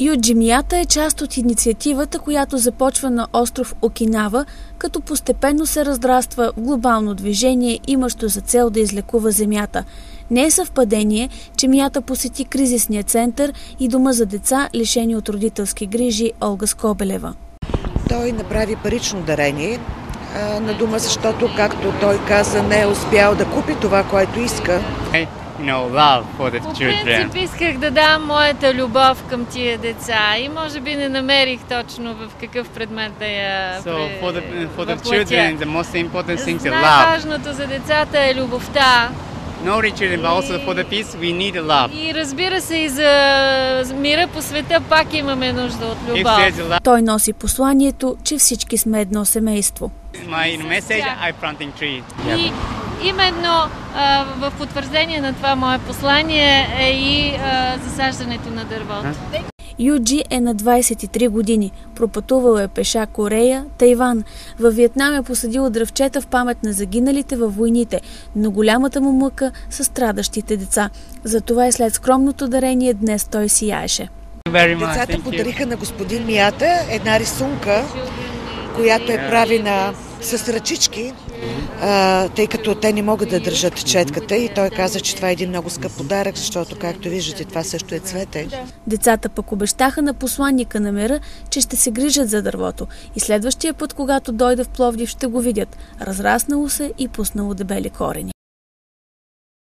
Юджи Мията е част от инициативата, която започва на остров Окинава, като постепенно се разраства в глобално движение, имащо за цел да излекува земята. Не е съвпадение, че Мията посети кризисния център и дома за деца, лишени от родителски грижи Олга Скобелева. Той направи парично дарение на дома, защото, както той каза, не е успял да купи това, което иска. По принцип исках да дам моята любов към тия деца и може би не намерих точно в какъв предмет да я въплатя. Най-важното за децата е любовта. И разбира се, и за мира по света пак имаме нужда от любов. Той носи посланието, че всички сме едно семейство. И именно в потвърждение на това мое послание е и засаждането на дървото. Юджи е на 23 години. Пропътувал е пеша Корея, Тайван. Във Виетнам е посадил дръвчета в памет на загиналите във войните, но голямата му мъка са страдащите деца. Затова и след скромното дарение днес той сияеше. Децата подариха на господин Мията една рисунка, която е правена с ръчички, тъй като те не могат да държат четката, и той каза, че това е един много скъп подарък, защото, както виждате, това също е цвете. Децата пък обещаха на посланника на мира, че ще се грижат за дървото и следващия път, когато дойде в Пловдив, ще го видят. Разраснало се и пуснало дебели корени.